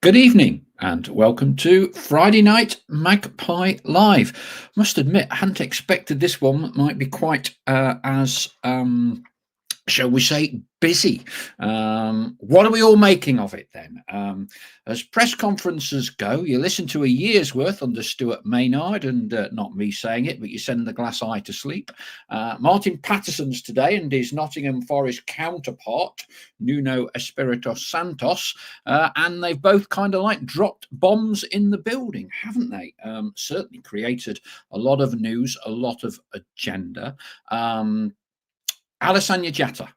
Good evening and welcome to Friday Night Magpie Live. Must admit, I hadn't expected this one might be quite as shall we say, busy. What are we all making of it then? As press conferences go, you listen to a year's worth under Stuart Maynard, and not me saying it, but you send the glass eye to sleep. Martin Patterson's today and his Nottingham Forest counterpart, Nuno Espirito Santos, and they've both kind of like dropped bombs in the building, haven't they? Certainly created a lot of news, a lot of agenda. Alassane Jatta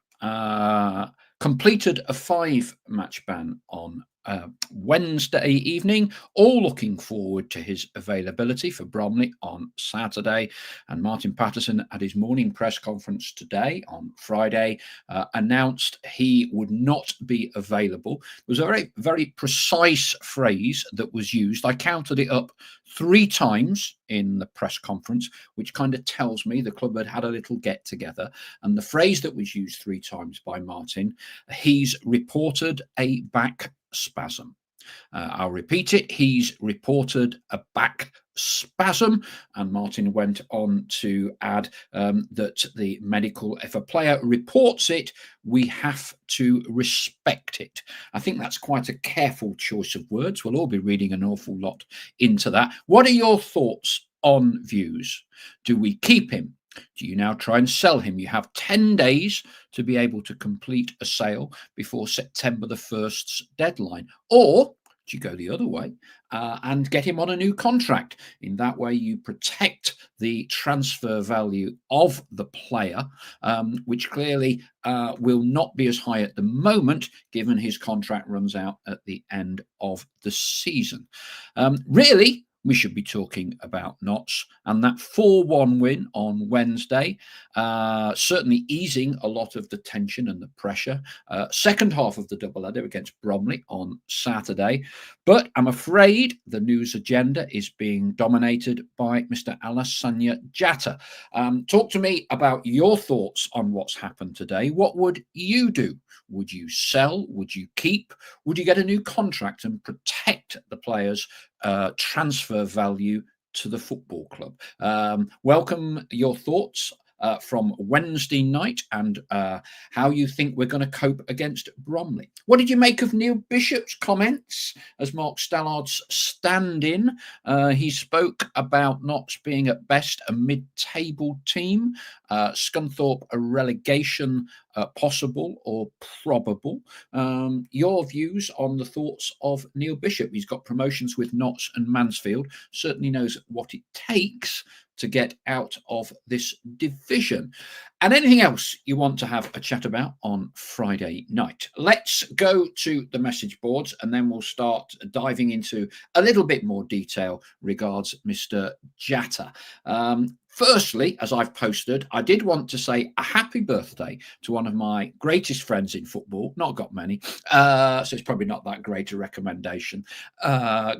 completed a 5-match ban on Wednesday evening, all looking forward to his availability for Bromley on Saturday. And Martin Patterson, at his morning press conference today on Friday, announced he would not be available. It was a very, very precise phrase that was used. I counted it up 3 times in the press conference, which kind of tells me the club had a little get together. And the phrase that was used 3 times by Martin, he's reported a back spasm. I'll repeat it. He's reported a back spasm, and Martin went on to add that the medical, if a player reports it, we have to respect it. I think that's quite a careful choice of words. We'll all be reading an awful lot into that. What are your thoughts on views? Do we keep him? Do you now try and sell him? You have 10 days to be able to complete a sale before September the 1st's deadline. Or do you go the other way and get him on a new contract? In that way, you protect the transfer value of the player, which clearly will not be as high at the moment, given his contract runs out at the end of the season. Really, we should be talking about Notts and that 4-1 win on Wednesday, certainly easing a lot of the tension and the pressure. Second half of the doubleheader against Bromley on Saturday. But I'm afraid the news agenda is being dominated by Mr. Alassane Jatta. Talk to me about your thoughts on what's happened today. What would you do? Would you sell? Would you keep? Would you get a new contract and protect the players' transfer value to the football club? Welcome your thoughts from Wednesday night and how you think we're going to cope against Bromley. What did you make of Neil Bishop's comments as Mark Stallard's stand-in? He spoke about Notts being at best a mid-table team, Scunthorpe a relegation possible or probable. Your views on the thoughts of Neil Bishop? He's got promotions with Notts and Mansfield, certainly knows what it takes to get out of this division. And anything else you want to have a chat about on Friday night? Let's go to the message boards and then we'll start diving into a little bit more detail regards Mr. Jatta. Firstly, as I've posted, I did want to say a happy birthday to one of my greatest friends in football. Not got many, so it's probably not that great a recommendation.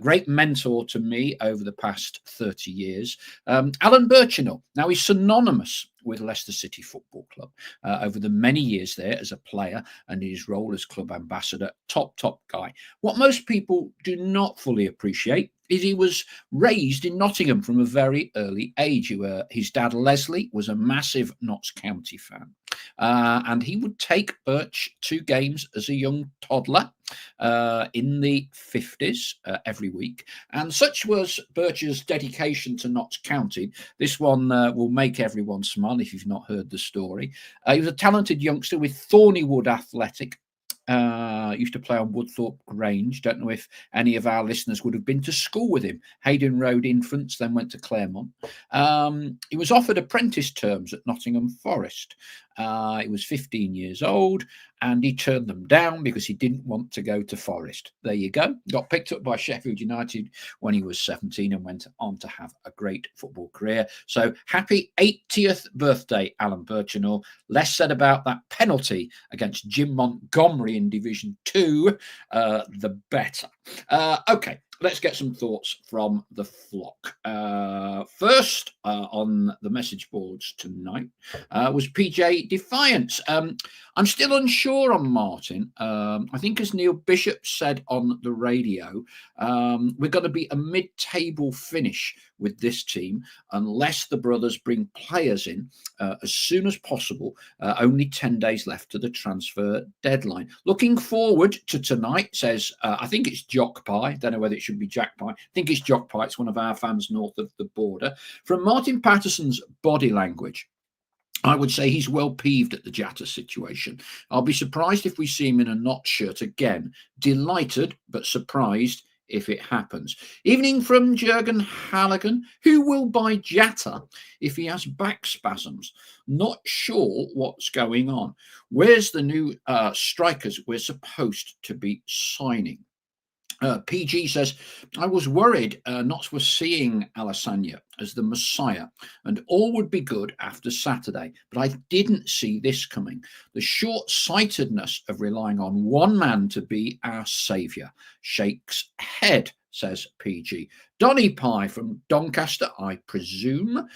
Great mentor to me over the past 30 years. Alan Birchinall. Now, he's synonymous with Leicester City Football Club over the many years there as a player and his role as club ambassador. Top guy. What most people do not fully appreciate is he was raised in Nottingham from a very early age. His dad, Leslie, was a massive Notts County fan. And he would take Birch to games as a young toddler in the 50s every week. And such was Birch's dedication to Notts County. This one will make everyone smile if you've not heard the story. He was a talented youngster with Thornywood Athletic. Used to play on Woodthorpe Grange. Don't know if any of our listeners would have been to school with him. Hayden Road Infants, then went to Claremont. He was offered apprentice terms at Nottingham Forest. He was 15 years old and he turned them down because he didn't want to go to Forest. There you go. Got picked up by Sheffield United when he was 17 and went on to have a great football career. So happy 80th birthday, Alan Birchinall. Less said about that penalty against Jim Montgomery in Division 2, the better. Okay, let's get some thoughts from the flock. First, on the message boards tonight was PJ Defiance. I'm still unsure on Martin. I think, as Neil Bishop said on the radio, we're going to be a mid-table finish with this team unless the brothers bring players in as soon as possible. Only 10 days left to the transfer deadline. Looking forward to tonight, says, I think it's Jock Pie. Don't know whether it should be Jack Pie. I think it's Jock Pie. It's one of our fans north of the border. From Martin Patterson's body language, I would say he's well peeved at the Jatta situation. I'll be surprised if we see him in a not shirt again. Delighted, but surprised if it happens. Evening from Jurgen Halligan. Who will buy Jatta if he has back spasms? Not sure what's going on. Where's the new strikers we're supposed to be signing? PG says, I was worried not for seeing Alessandro as the Messiah, and all would be good after Saturday, but I didn't see this coming. The short-sightedness of relying on one man to be our saviour shakes head, says PG. Donny Pie from Doncaster, I presume.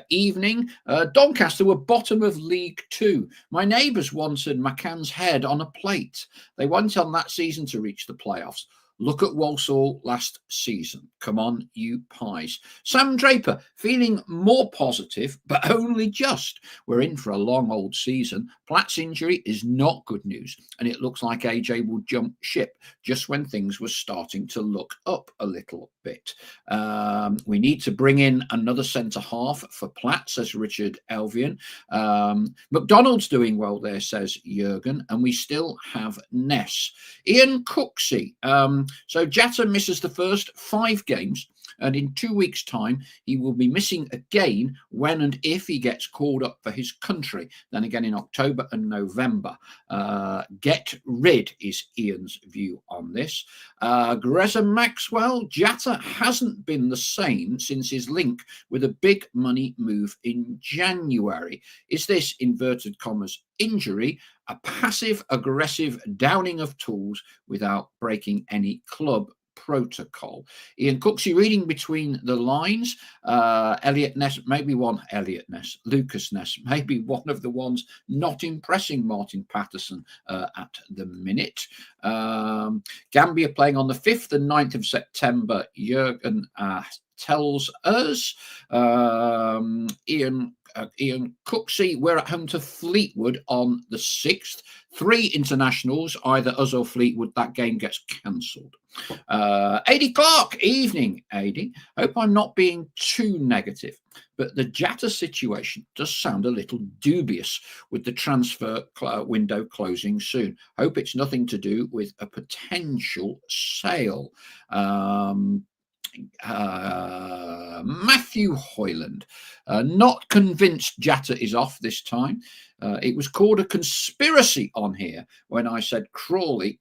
Evening. Doncaster were bottom of League Two. My neighbours wanted McCann's head on a plate. They went on that season to reach the playoffs. Look at Walsall last season. Come on, you pies. Sam Draper, feeling more positive, but only just. We're in for a long old season. Platt's injury is not good news, and it looks like AJ will jump ship just when things were starting to look up a little bit. We need to bring in another centre-half for Platt, says Richard Elvian. McDonald's doing well there, says Jurgen, and we still have Ness. Ian Cooksey. So Jatta misses the first 5 games, and in 2 weeks' time, he will be missing again when and if he gets called up for his country. Then again in October and November. Get rid is Ian's view on this. Greza Maxwell, Jatta hasn't been the same since his link with a big money move in January. Is this, inverted commas, injury a passive-aggressive downing of tools without breaking any club protocol? Ian Cooksey, reading between the lines, Elliot Ness, maybe one Elliot Ness, Lucas Ness, maybe one of the ones not impressing Martin Patterson at the minute. Gambia playing on the 5th and 9th of September. Jurgen tells us. Ian Cooksey, we're at home to Fleetwood on the 6th. 3 internationals, either us or Fleetwood. That game gets cancelled. Adi Clark, evening, Adi. Hope I'm not being too negative, but the Jatta situation does sound a little dubious with the transfer window closing soon. Hope it's nothing to do with a potential sale. Matthew Hoyland, not convinced Jatta is off this time. It was called a conspiracy on here when I said Crowley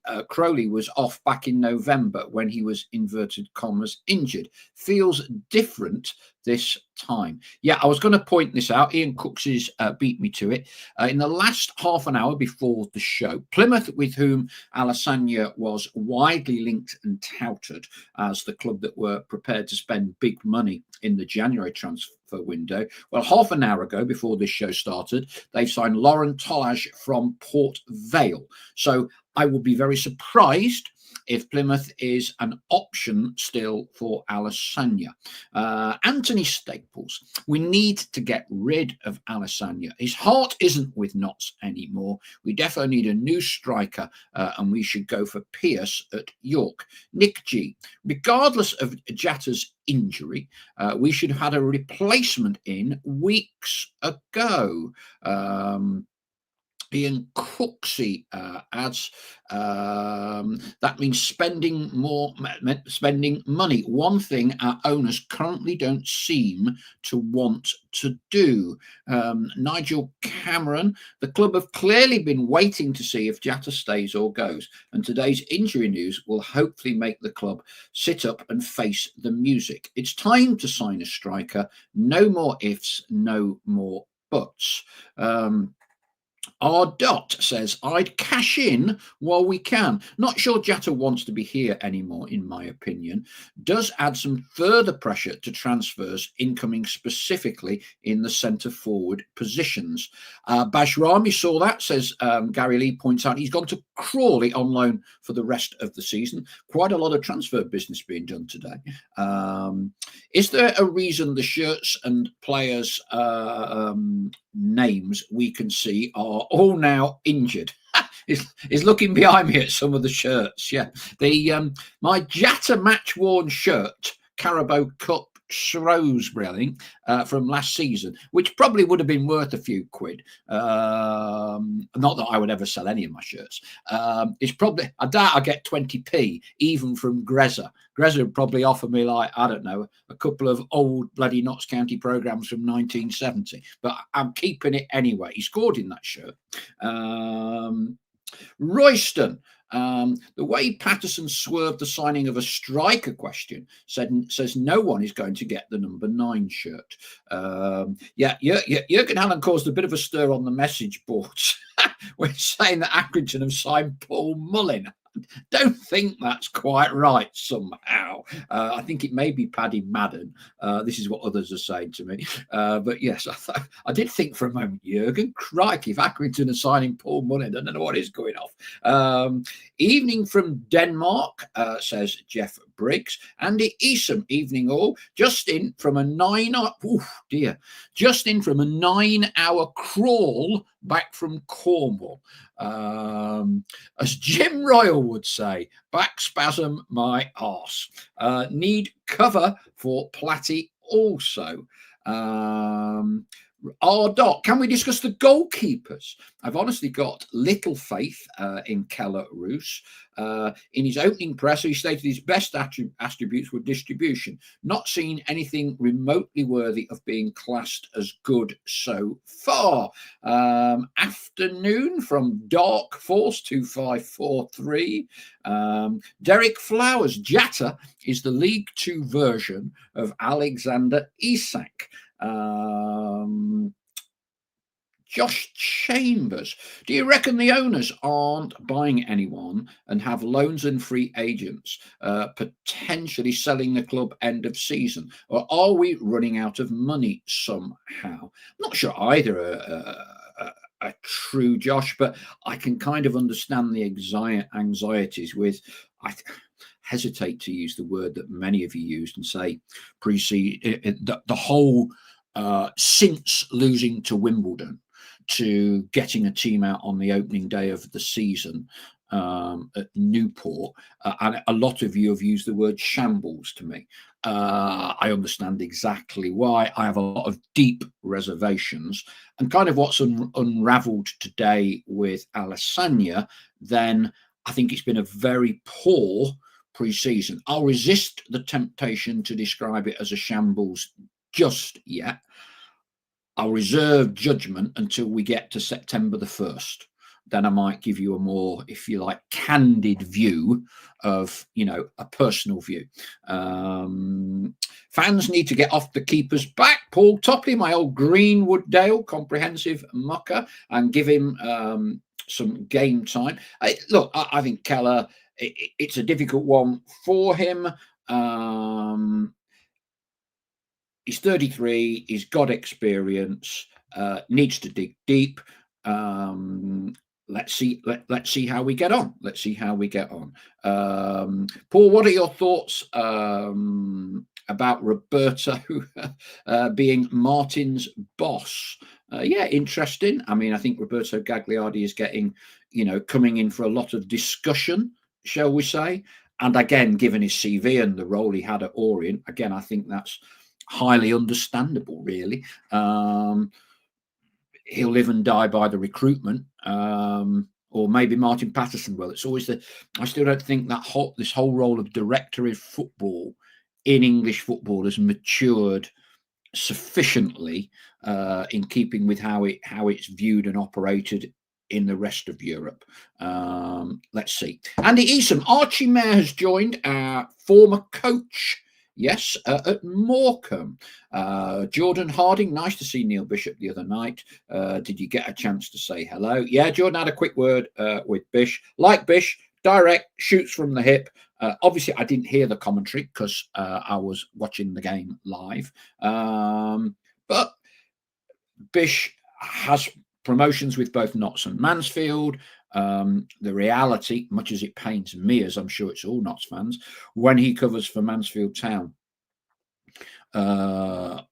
was off back in November when he was, inverted commas, injured. Feels different this time. Yeah, I was going to point this out. Ian Cooksey's beat me to it. In the last half an hour before the show, Plymouth, with whom Alessandro was widely linked and touted as the club that were prepared to spend big money in the January transfer window. Well, half an hour ago, before this show started, they signed Lauren Tollage from Port Vale. So I will be very surprised if Plymouth is an option still for Alessandro. Anthony Staples, we need to get rid of Alessandro. His heart isn't with Notts anymore. We definitely need a new striker, and we should go for Pierce at York. Nick G, regardless of Jatta's injury, we should have had a replacement in weeks ago. Ian Cooksey adds, that means spending money. One thing our owners currently don't seem to want to do. Nigel Cameron, the club have clearly been waiting to see if Jatta stays or goes, and today's injury news will hopefully make the club sit up and face the music. It's time to sign a striker. No more ifs, no more buts. Our Dot says, I'd cash in while we can. Not sure Jatta wants to be here anymore, in my opinion. Does add some further pressure to transfers incoming specifically in the centre forward positions. Bashrami saw that, says Gary Lee points out. He's gone to Crawley on loan for the rest of the season. Quite a lot of transfer business being done today. Is there a reason the shirts and players' names we can see are all now injured? Is looking behind me at some of the shirts. Yeah, the my Jatta match worn shirt, Carabao Cup Shrewsbury, I think, from last season, which probably would have been worth a few quid. Not that I would ever sell any of my shirts. It's probably, I doubt I get 20p even from Grezza. Grezza would probably offer me, like, I don't know, a couple of old bloody Notts County programmes from 1970. But I'm keeping it anyway. He scored in that shirt. Royston, the way Patterson swerved the signing of a striker question says no one is going to get the number 9 shirt. Jurgen Hallen caused a bit of a stir on the message boards when saying that Accrington have signed Paul Mullin. Don't think that's quite right somehow. I think it may be Paddy Madden. This is what others are saying to me. But yes, I did think for a moment, Jurgen, crikey, if Accrington are signing Paul Mullin, I don't know what is going off. Evening from Denmark, says Jeff Briggs. Andy Easom, evening all. Just in from a 9-hour crawl back from Cornwall. As Jim Royal would say, back spasm my arse. Need cover for Platty also. Dot, can we discuss the goalkeepers? I've honestly got little faith in Keller Roos. In his opening presser, he stated his best attributes were distribution. Not seen anything remotely worthy of being classed as good so far. Afternoon from Dark Force 2543. Derek Flowers, Jata is the League Two version of Alexander Isak. Josh Chambers, do you reckon the owners aren't buying anyone and have loans and free agents, potentially selling the club end of season? Or are we running out of money somehow? I'm not sure either a true Josh, but I can kind of understand the anxieties with, I hesitate to use the word that many of you used and say pre-season, the whole since losing to Wimbledon to getting a team out on the opening day of the season at Newport, and a lot of you have used the word shambles to me. I understand exactly why. I have a lot of deep reservations, and kind of what's unravelled today with Alessandra, then I think it's been a very poor pre-season. I'll resist the temptation to describe it as a shambles just yet. I'll reserve judgment until we get to September the 1st. Then I might give you a more, if you like, candid view of, a personal view. Fans need to get off the keeper's back. Paul Topley, my old Greenwood Dale comprehensive mucker, and give him some game time. I think Keller, it's a difficult one for him. He's 33. He's got experience. Needs to dig deep. Let's see how we get on. Paul, what are your thoughts about Roberto being Martin's boss? Interesting. I mean, I think Roberto Gagliardi is getting, coming in for a lot of discussion, shall we say? And again, given his CV and the role he had at Orient, again, I think that's highly understandable, really. He'll live and die by the recruitment, or maybe Martin Patterson will. It's always I still don't think that this whole role of director of football in English football has matured sufficiently in keeping with how it's viewed and operated in the rest of Europe. Let's see. Andy Easom, Archie Mayer has joined, our former coach Yes, at Morecambe. Jordan Harding, nice to see Neil Bishop the other night. Did you get a chance to say hello? Yeah, Jordan had a quick word with Bish. Like Bish, direct, shoots from the hip. Obviously, I didn't hear the commentary because I was watching the game live. But Bish has promotions with both Notts and Mansfield. The reality, much as it pains me, as I'm sure it's all Notts fans, when he covers for Mansfield Town commentary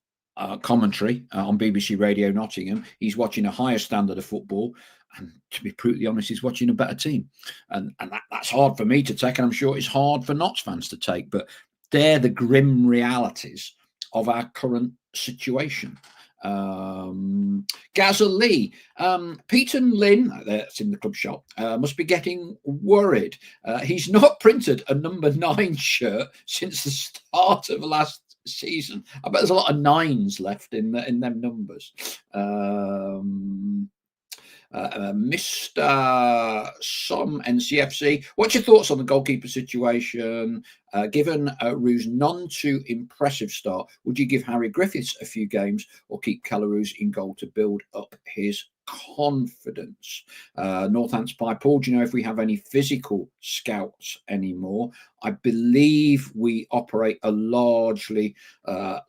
on BBC Radio Nottingham, he's watching a higher standard of football. And to be brutally honest, he's watching a better team. And that's hard for me to take. And I'm sure it's hard for Notts fans to take. But they're the grim realities of our current situation. Gazza Lee, Peter Lynn, that's in the club shop, must be getting worried. He's not printed a number 9 shirt since the start of last season. I bet there's a lot of 9s left in them numbers. Mr. Som NCFC, what's your thoughts on the goalkeeper situation? Given Roo's none too impressive start, would you give Harry Griffiths a few games or keep Kelleroos in goal to build up his confidence? Northants by Paul, do you know if we have any physical scouts anymore? I believe we operate a largely,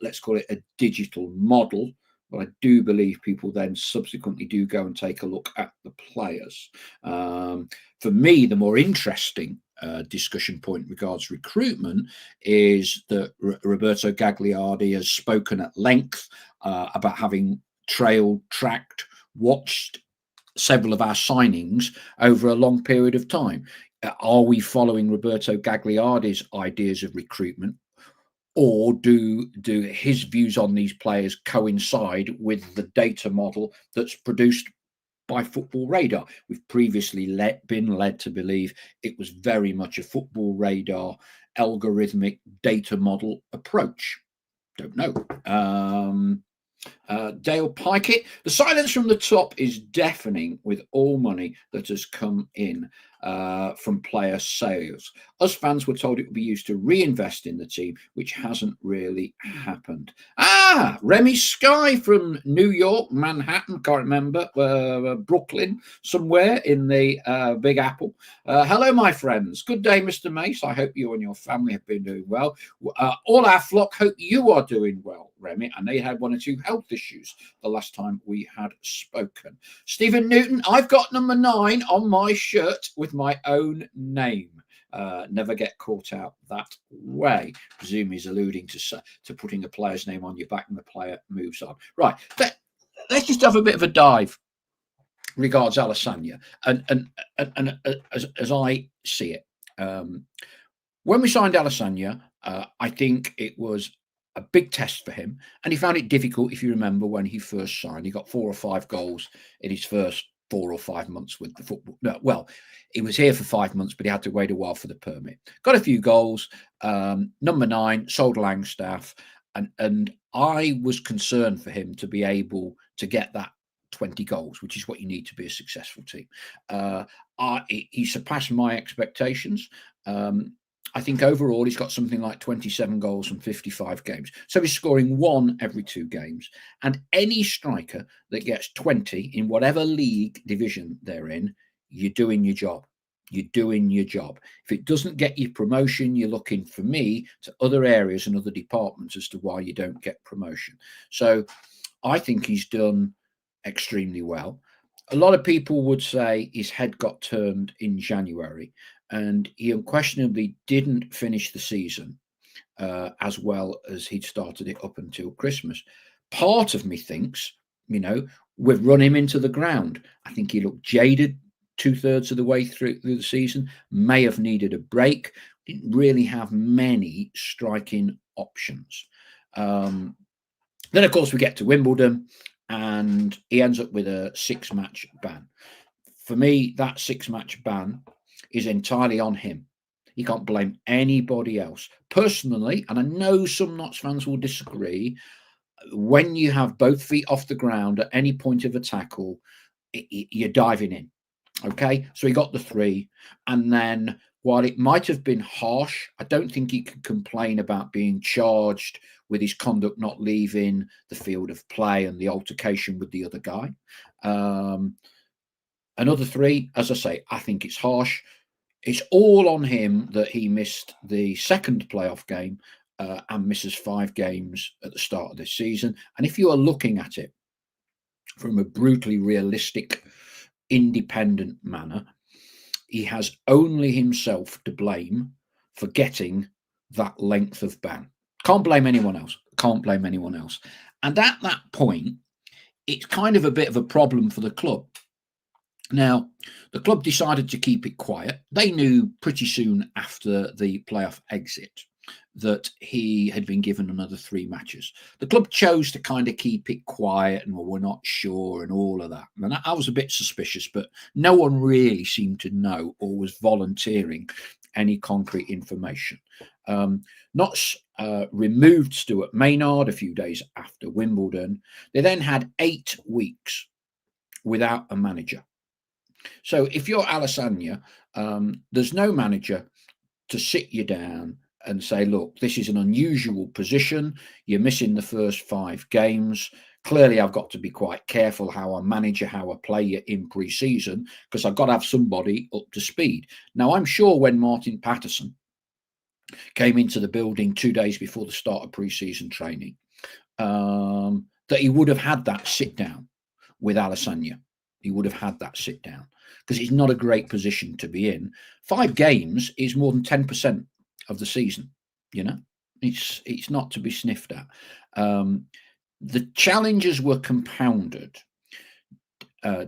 let's call it a digital model. But I do believe people then subsequently do go and take a look at the players. For me, the more interesting discussion point regards recruitment is that Roberto Gagliardi has spoken at length about having tracked, watched several of our signings over a long period of time. Are we following Roberto Gagliardi's ideas of recruitment? Or do his views on these players coincide with the data model that's produced by Football Radar? We've previously been led to believe it was very much a Football Radar algorithmic data model approach. Don't know. Dale Pikett, the silence from the top is deafening with all money that has come in from player sales. Us fans were told it would be used to reinvest in the team, which hasn't really happened. Remy Sky from New York, Manhattan, can't remember, Brooklyn, somewhere in the Big Apple. Hello, my friends. Good day, Mr. Mace. I hope you and your family have been doing well. All our flock hope you are doing well, Remy. And they had 1 or 2 health issues the last time we had spoken. Stephen Newton, I've got number 9 on my shirt with my own name. Never get caught out that way. Presume he's alluding to putting a player's name on your back and the player moves on. Right. Let's just have a bit of a dive regards Alessandro. And as I see it, when we signed Alessandro, I think it was a big test for him, and he found it difficult. If you remember when he first signed, he got 4 or 5 goals in his first 4 or 5 months with the football. No, well, he was here for 5 months, but he had to wait a while for the permit. Got a few goals. Number 9, sold Langstaff, and I was concerned for him to be able to get that 20 goals, which is what you need to be a successful team. He surpassed my expectations. I think overall he's got something like 27 goals from 55 games. So he's scoring 1 every 2 games. And any striker that gets 20 in whatever league division they're in, you're doing your job. You're doing your job. If it doesn't get you promotion, you're looking, for me, to other areas and other departments as to why you don't get promotion. So I think he's done extremely well. A lot of people would say his head got turned in January, and he unquestionably didn't finish the season as well as he'd started it up until Christmas. Part of me thinks, we've run him into the ground. I think he looked jaded 2/3 of the way through the season, may have needed a break, didn't really have many striking options. Then, of course, we get to Wimbledon, and he ends up with a 6-match ban. For me, that 6-match ban is entirely on him. He can't blame anybody else. Personally, and I know some Notts fans will disagree, when you have both feet off the ground at any point of a tackle, you're diving in. Okay, so he got the 3, and then while it might have been harsh, I don't think he can complain about being charged with his conduct not leaving the field of play and the altercation with the other guy. Um, Another three, as I say, I think it's harsh. It's all on him that he missed the second playoff game and misses 5 games at the start of this season. And if you are looking at it from a brutally realistic, independent manner, he has only himself to blame for getting that length of ban. Can't blame anyone else. Can't blame anyone else. And at that point, it's kind of a bit of a problem for the club. Now, the club decided to keep it quiet. They knew pretty soon after the playoff exit that he had been given another 3 matches. The club chose to kind of keep it quiet and, well, we're not sure and all of that. And I was a bit suspicious, but no one really seemed to know or was volunteering any concrete information. Notts removed Stuart Maynard a few days after Wimbledon. They then had 8 weeks without a manager. So if you're Alessandro, there's no manager to sit you down and say, look, this is an unusual position. You're missing the first 5 games. Clearly, I've got to be quite careful how I manage you, how I play you in pre-season, because I've got to have somebody up to speed. Now, I'm sure when Martin Patterson came into the building 2 days before the start of pre-season training, that he would have had that sit down with Alessandro. He would have had that sit down because it's not a great position to be in. 5 games is more than 10% of the season. You know, it's not to be sniffed at. The challenges were compounded,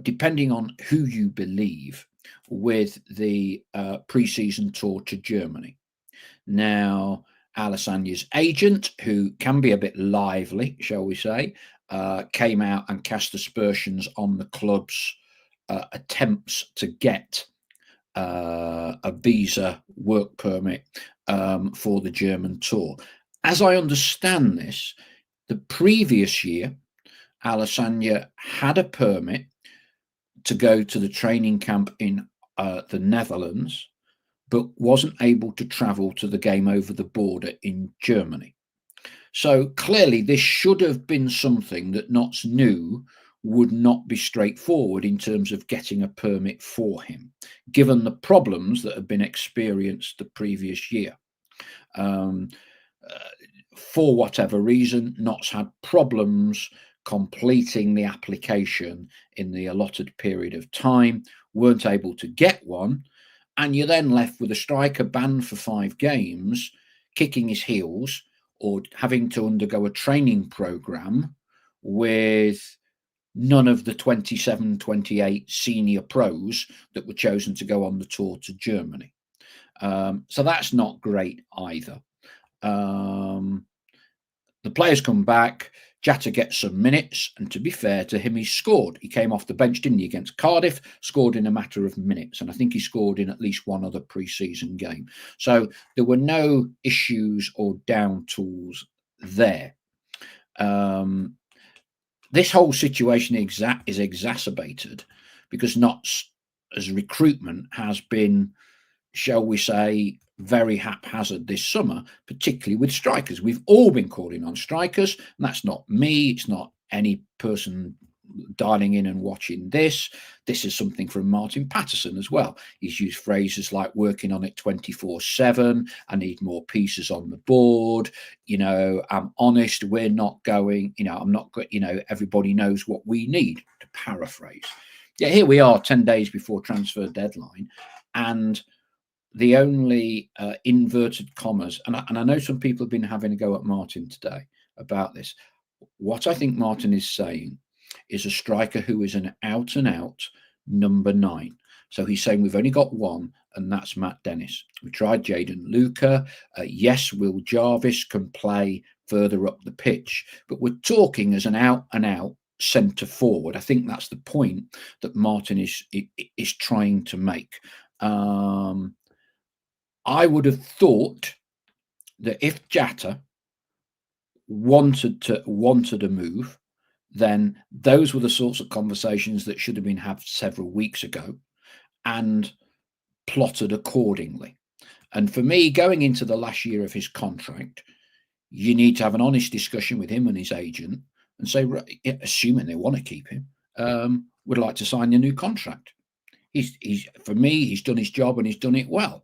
depending on who you believe, with the pre-season tour to Germany. Now, Alessandro's agent, who can be a bit lively, shall we say, came out and cast aspersions on the club's attempts to get a visa work permit for the German tour. As I understand this, the previous year, Alessandro had a permit to go to the training camp in the Netherlands, but wasn't able to travel to the game over the border in Germany. So clearly, this should have been something that Notts knew would not be straightforward in terms of getting a permit for him, given the problems that have been experienced the previous year. For whatever reason, Notts had problems completing the application in the allotted period of time, weren't able to get one, and you're then left with a striker banned for 5 games, kicking his heels, or having to undergo a training program with none of the 27, 28 senior pros that were chosen to go on the tour to Germany. So that's not great either. The players come back. Jata gets some minutes, and to be fair to him, he scored. He came off the bench, didn't he, against Cardiff, scored in a matter of minutes, and I think he scored in at least one other pre-season game. So there were no issues or down tools there. This whole situation is exacerbated because Notts, as recruitment, has been, shall we say, very haphazard this summer, particularly with strikers. We've all been calling on strikers, and that's not me. It's not any person dialing in and watching this. This is something from Martin Patterson as well. He's used phrases like working on it 24/7. I need more pieces on the board. You know, I'm honest. We're not going, I'm not, everybody knows what we need, to paraphrase. Yeah, here we are 10 days before transfer deadline. And the only inverted commas, and I know some people have been having a go at Martin today about this. What I think Martin is saying is a striker who is an out and out number 9. So he's saying we've only got one, and that's Matt Dennis. We tried Jaden Luca. Yes, Will Jarvis can play further up the pitch, but we're talking as an out and out centre forward. I think that's the point that Martin is trying to make. I would have thought that if Jatta wanted a move, then those were the sorts of conversations that should have been had several weeks ago and plotted accordingly. And for me, going into the last year of his contract, you need to have an honest discussion with him and his agent and say, assuming they want to keep him, would like to sign a new contract. He's for me, he's done his job and he's done it well.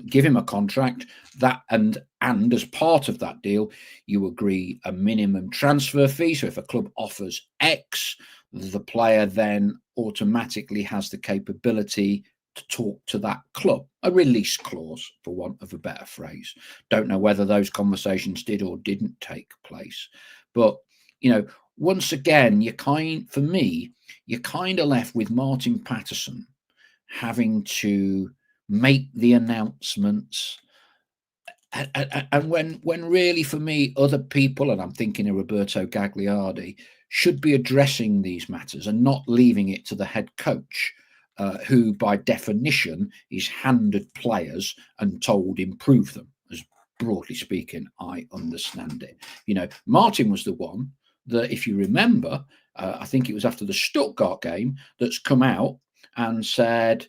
Give him a contract that, and as part of that deal, you agree a minimum transfer fee. So if a club offers X, the player then automatically has the capability to talk to that club. A release clause, for want of a better phrase. Don't know whether those conversations did or didn't take place, but once again, you're kind of left with Martin Patterson having to make the announcements, and when really, for me, other people, and I'm thinking of Roberto Gagliardi, should be addressing these matters and not leaving it to the head coach, who by definition is handed players and told improve them, as broadly speaking I understand it. Martin was the one that, if you remember, I think it was after the Stuttgart game, that's come out and said,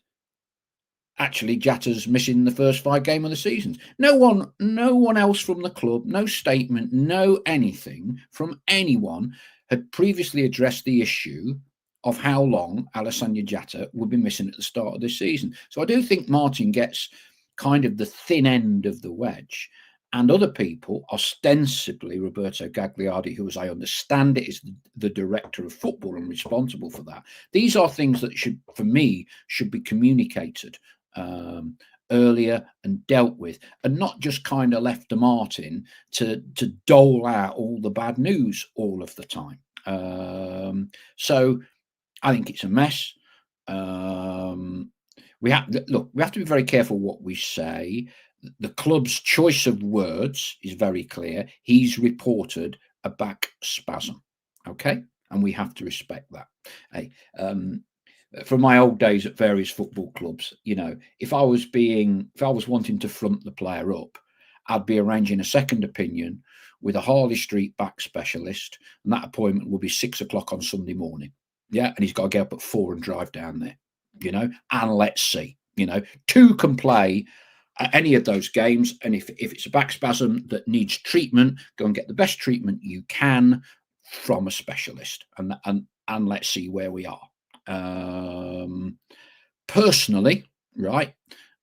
actually, Jatta's missing the first 5 games of the season. No one else from the club, no statement, no anything from anyone had previously addressed the issue of how long Alessandro Jatta would be missing at the start of this season. So I do think Martin gets kind of the thin end of the wedge. And other people, ostensibly Roberto Gagliardi, who, as I understand it, is the director of football and responsible for that. These are things that should be communicated earlier and dealt with, and not just kind of left to Martin to dole out all the bad news all of the time. So I think it's a mess. We have to be very careful what we say. The club's choice of words is very clear. He's reported a back spasm, okay, and we have to respect that. Hey, from my old days at various football clubs, if I was wanting to front the player up, I'd be arranging a second opinion with a Harley Street back specialist, and that appointment will be 6 o'clock on Sunday morning. Yeah, and he's got to get up at 4 and drive down there. And let's see. 2 can play at any of those games, and if it's a back spasm that needs treatment, go and get the best treatment you can from a specialist, and let's see where we are. Personally, right?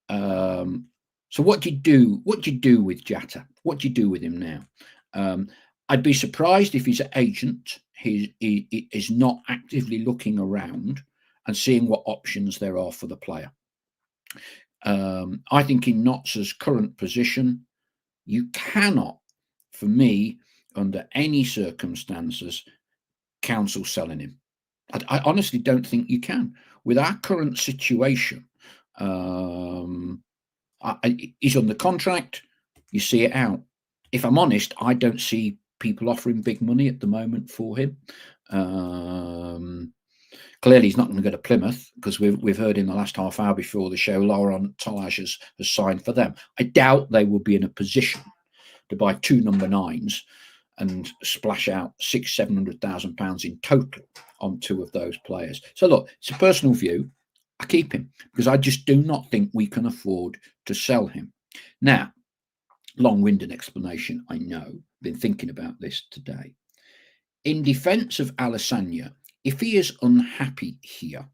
So what do you do? What do you do with Jatta? What do you do with him now? I'd be surprised if his agent he is not actively looking around and seeing what options there are for the player. I think in Knotz's current position, you cannot, for me, under any circumstances, counsel selling him. I honestly don't think you can. With our current situation, he's under contract. You see it out. If I'm honest, I don't see people offering big money at the moment for him. Clearly, he's not going to go to Plymouth, because we've heard in the last half hour before the show, Laurent Tolage has signed for them. I doubt they will be in a position to buy 2 number 9s and splash out £600,000-700,000 in total on 2 of those players. So look, it's a personal view. I keep him because I just do not think we can afford to sell him. Now, long-winded explanation, I know. Been thinking about this today. In defence of Alessandro, if he is unhappy here,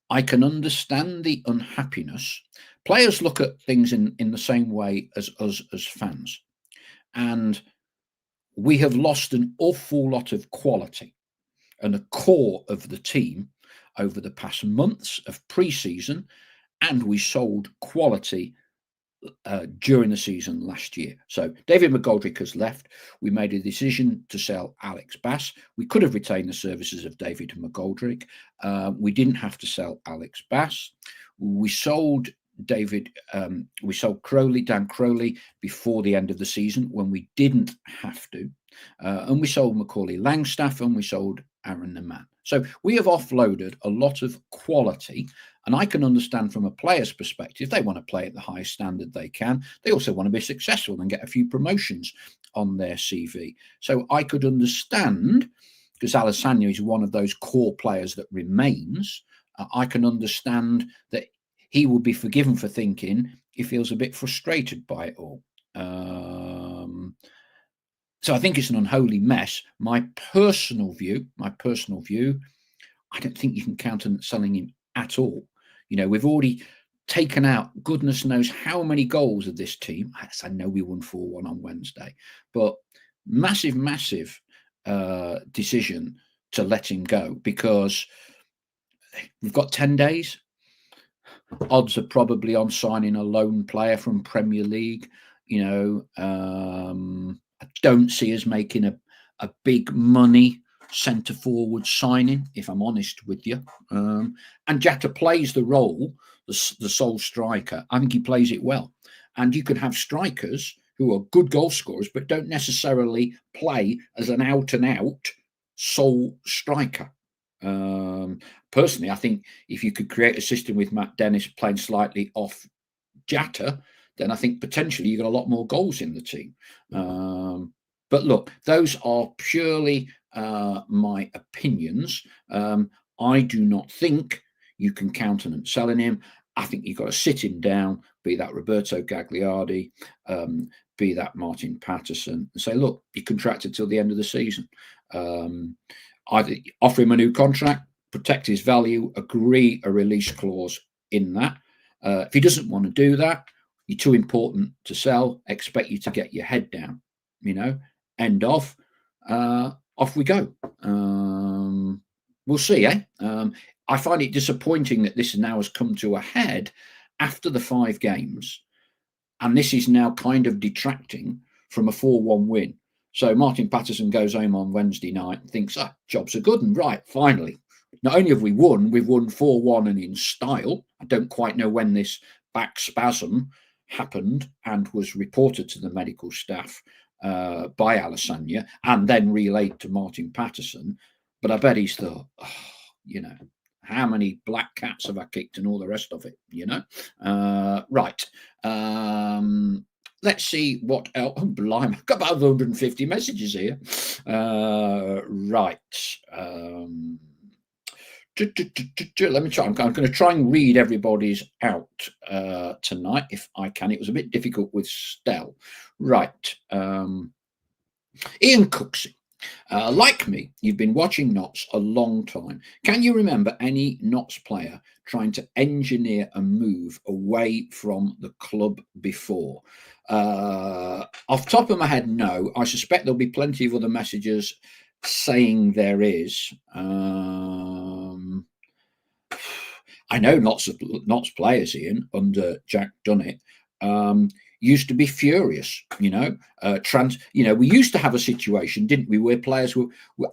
I can understand the unhappiness. Players look at things in the same way as us as fans. And we have lost an awful lot of quality and a core of the team over the past months of pre-season, and we sold quality during the season last year. So David McGoldrick has left. We made a decision to sell Alex Bass. We could have retained the services of David McGoldrick. We didn't have to sell Alex Bass. We sold Dan Crowley before the end of the season when we didn't have to. And we sold Macaulay Langstaff, and we sold Aaron Neman. So we have offloaded a lot of quality, and I can understand from a player's perspective, they want to play at the highest standard they can. They also want to be successful and get a few promotions on their CV. So I could understand, because Alessandro is one of those core players that remains, I can understand that he will be forgiven for thinking, he feels a bit frustrated by it all. So I think it's an unholy mess. My personal view, I don't think you can countenance selling him at all. We've already taken out goodness knows how many goals of this team. I know we won 4-1 on Wednesday, but massive decision to let him go, because we've got 10 days. Odds are probably on signing a lone player from Premier League. I don't see us making a big money centre forward signing, if I'm honest with you. And Jata plays the role, the sole striker. I think he plays it well. And you can have strikers who are good goal scorers, but don't necessarily play as an out and out sole striker. Personally, I think if you could create a system with Matt Dennis playing slightly off Jatta, then I think potentially you got a lot more goals in the team. But look, those are purely my opinions. I do not think you can countenance selling him. I think you've got to sit him down, be that Roberto Gagliardi, be that Martin Patterson, and say, look, you're contracted till the end of the season. Either offer him a new contract, protect his value, agree a release clause in that. If he doesn't want to do that, you're too important to sell, expect you to get your head down, end off, off we go. We'll see, eh? I find it disappointing that this now has come to a head after the 5 games, and this is now kind of detracting from a 4-1 win. So Martin Patterson goes home on Wednesday night and thinks, jobs are good, and right, finally. Not only have we won, we've won 4-1 and in style. I don't quite know when this back spasm happened and was reported to the medical staff by Alessandra and then relayed to Martin Patterson. But I bet he's thought, how many black cats have I kicked and all the rest of it, right. Let's see what else. Oh, blimey, I've got about 150 messages here. Right. Let me try. I'm going to try and read everybody's out tonight if I can. It was a bit difficult with Stell. Right. Ian Cooksey. Like me, you've been watching Notts a long time. Can you remember any Notts player trying to engineer a move away from the club before? Off top of my head, no. I suspect there'll be plenty of other messages saying there is. I know lots of Notts players, Ian, under Jack Dunnett, used to be furious. We used to have a situation, didn't we, where players were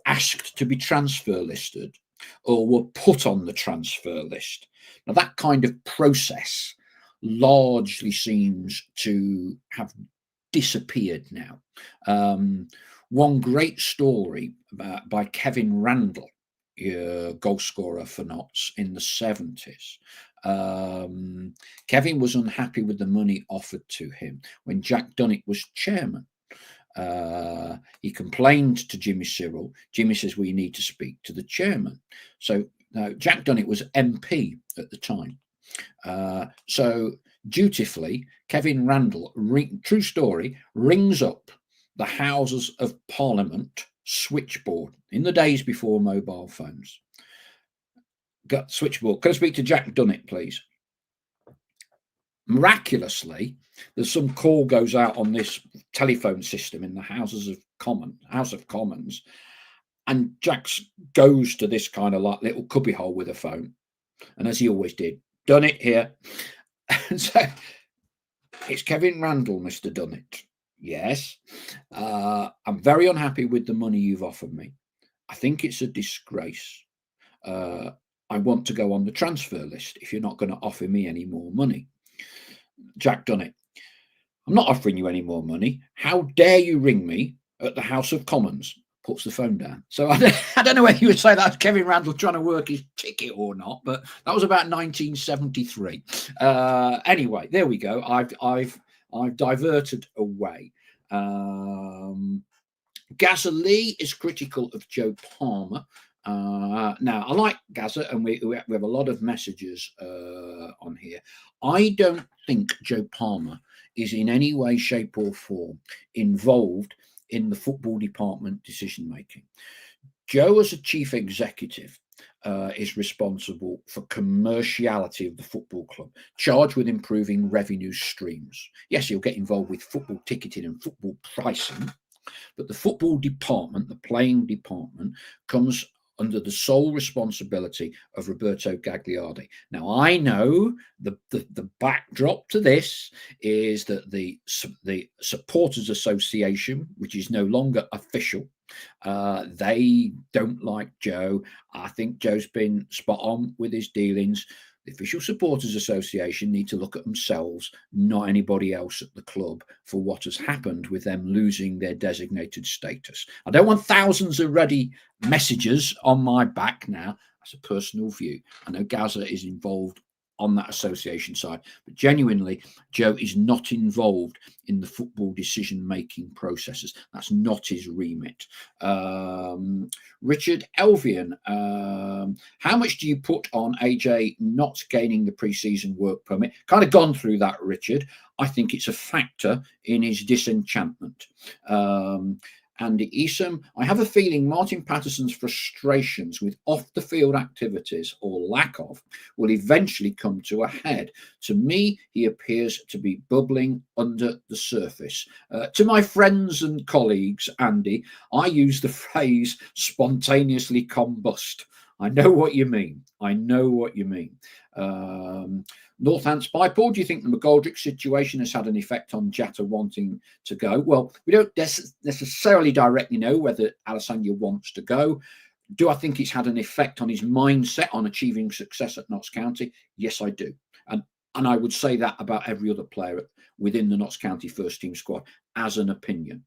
asked to be transfer listed or were put on the transfer list. Now that kind of process largely seems to have disappeared now. One great story by Kevin Randall, goal scorer for Notts in the 70s. Kevin was unhappy with the money offered to him when Jack Dunnett was chairman. He complained to Jimmy Cyril. Jimmy says, we need to speak to the chairman. So Jack Dunnett was MP at the time. So dutifully, Kevin Randall, true story, rings up the Houses of Parliament switchboard in the days before mobile phones. Got switchboard. Can I speak to Jack Dunnett, please? Miraculously, there's some call goes out on this telephone system in the House of Commons, and Jack goes to this kind of like little cubbyhole with a phone, and as he always did, Dunnett here. And so it's Kevin Randall, Mr. Dunnett. Yes, I'm very unhappy with the money you've offered me. I think it's a disgrace. I want to go on the transfer list if you're not going to offer me any more money. Jack Dunnett, I'm not offering you any more money. How dare you ring me at the House of Commons? Puts the phone down. So I don't know whether you would say that's Kevin Randall trying to work his ticket or not, but that was about 1973. Anyway, there we go. I've diverted away. Gaza is critical of Joe Palmer. Now, I like Gaza, and we have a lot of messages on here. I don't think Joe Palmer is in any way, shape, or form involved in the football department decision making. Joe, as a chief executive, is responsible for commerciality of the football club, charged with improving revenue streams. Yes, he'll get involved with football ticketing and football pricing, but the football department, the playing department, comes under the sole responsibility of Roberto Gagliardi. Now, I know the backdrop to this is that the Supporters Association, which is no longer official, they don't like Joe. I think Joe's been spot on with his dealings. The Official Supporters Association need to look at themselves, not anybody else at the club, for what has happened with them losing their designated status. I don't want thousands of ready messages on my back now. That's a personal view. I know Gaza is involved on that association side, but genuinely, Joe is not involved in the football decision-making processes. That's not his remit. Richard Elvian, how much do you put on AJ not gaining the pre-season work permit? Kind of gone through that, Richard. I think it's a factor in his disenchantment. Andy Esom, I have a feeling Martin Patterson's frustrations with off-the-field activities, or lack of, will eventually come to a head. To me, he appears to be bubbling under the surface. To my friends and colleagues, Andy, I use the phrase spontaneously combust. I know what you mean. I know what you mean. Northants Bypaul, do you think the McGoldrick situation has had an effect on Jatta wanting to go? Well, we don't necessarily directly know whether Alessandro wants to go. Do I think it's had an effect on his mindset on achieving success at Notts County? Yes, I do. And I would say that about every other player within the Notts County first team squad as an opinion.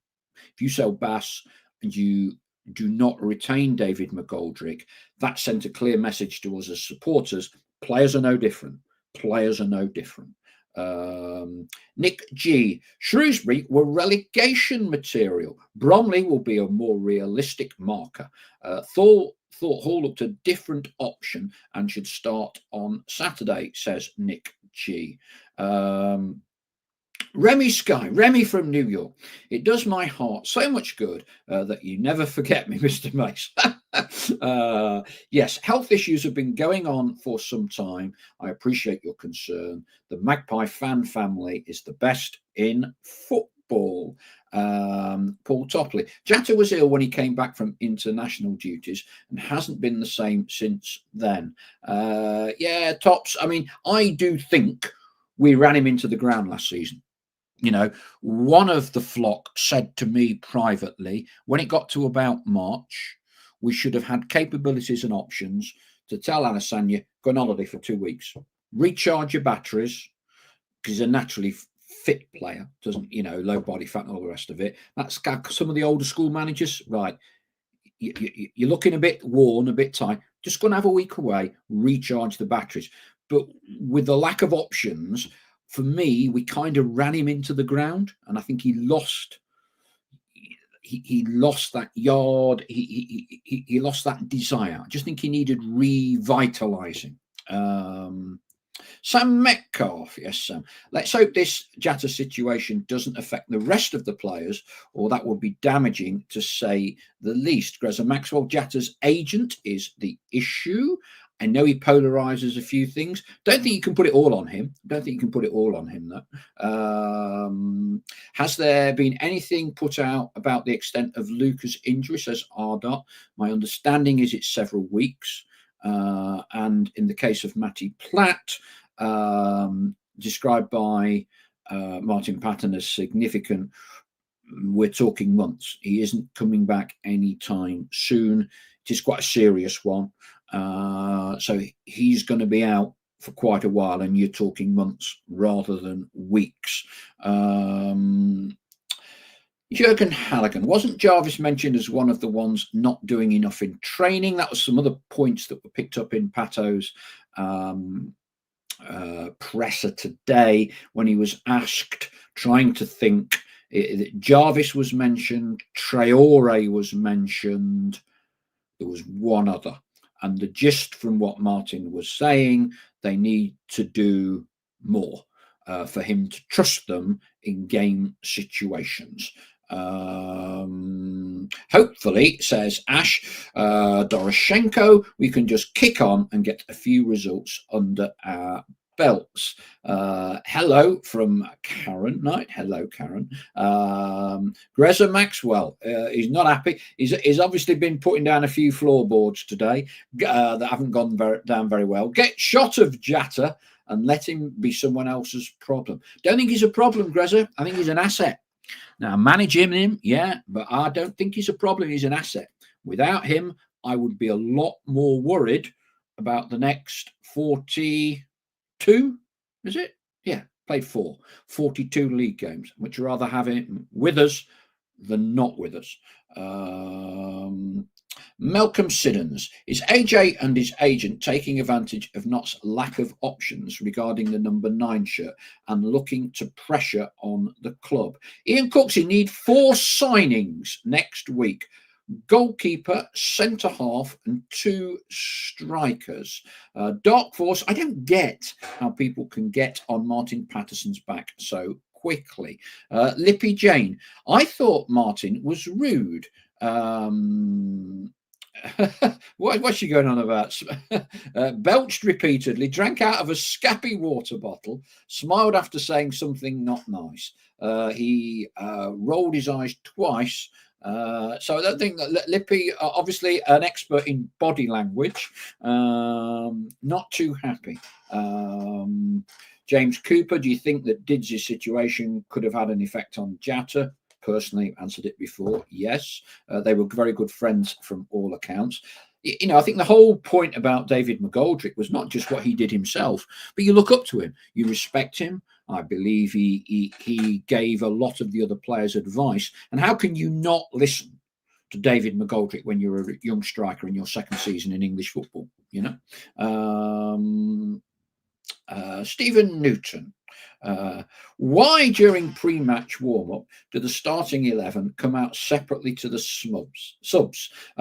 If you sell Bass and you do not retain David McGoldrick, that sent a clear message to us as supporters. Players are no different. Players are no different. Nick G. Shrewsbury were relegation material. Bromley will be a more realistic marker. Thought Hall looked a different option and should start on Saturday, says Nick G. Remy Sky, Remy from New York. It does my heart so much good that you never forget me, Mr. Mace. Yes, health issues have been going on for some time. I appreciate your concern. The Magpie fan family is the best in football. Paul Topley. Jatta was ill when he came back from international duties and hasn't been the same since then. Yeah, Tops. I mean, I do think we ran him into the ground last season. You know, one of the flock said to me privately, when it got to about March, we should have had capabilities and options to tell Alessandro, go on holiday for 2 weeks, recharge your batteries, because he's a naturally fit player, doesn't, low body fat and all the rest of it. That's some of the older school managers, right? You're looking a bit worn, a bit tired, just going to have a week away, recharge the batteries. But with the lack of options, for me, we kind of ran him into the ground, and I think he lost. He lost that yard. He lost that desire. I just think he needed revitalising. Sam Metcalf, yes, Sam. Let's hope this Jatta situation doesn't affect the rest of the players, or that would be damaging to say the least. Greza Maxwell, Jatta's agent is the issue. I know he polarizes a few things. Don't think you can put it all on him. Though. Has there been anything put out about the extent of Luca's injury, says Ardot? My understanding is it's several weeks. And in the case of Matty Platt, described by Martin Patton as significant, we're talking months. He isn't coming back anytime soon. It is quite a serious one. So he's going to be out for quite a while, and you're talking months rather than weeks. Jurgen Halligan, wasn't Jarvis mentioned as one of the ones not doing enough in training? That was some other points that were picked up in Pato's presser today when he was asked, trying to think. Jarvis was mentioned, Traore was mentioned, there was one other. And the gist from what Martin was saying, they need to do more. for him to trust them in game situations. Hopefully, says Ash Doroshenko, we can just kick on and get a few results under our belts. Hello from Karen Knight. Hello, Karen. Greza Maxwell, he's not happy. He's obviously been putting down a few floorboards today that haven't gone down very well. Get shot of Jatta and let him be someone else's problem. Don't think he's a problem, Greza. I think he's an asset. Now, managing him, yeah, but I don't think he's a problem. He's an asset. Without him, I would be a lot more worried about the next 42, is it? Yeah, played 42 league games. Would you rather have him with us than not with us? Malcolm Siddons, is AJ and his agent taking advantage of Knott's lack of options regarding the number 9 shirt and looking to pressure on the club? Ian Cooksey need 4 signings next week. Goalkeeper, centre half, and 2 strikers. Dark Force, I don't get how people can get on Martin Patterson's back so quickly. Lippy Jane, I thought Martin was rude. What's she going on about? Belched repeatedly, drank out of a scappy water bottle, smiled after saying something not nice. He rolled his eyes twice. So I don't think that Lippy, obviously an expert in body language, not too happy. James Cooper, do you think that Dids' situation could have had an effect on Jatta? Personally, answered it before. Yes, they were very good friends from all accounts. You know, I think the whole point about David McGoldrick was not just what he did himself, but you look up to him, you respect him. I believe he gave a lot of the other players advice. And how can you not listen to David McGoldrick when you're a young striker in your second season in English football? You know, Stephen Newton. Why during pre-match warm-up do the starting 11 come out separately to the subs?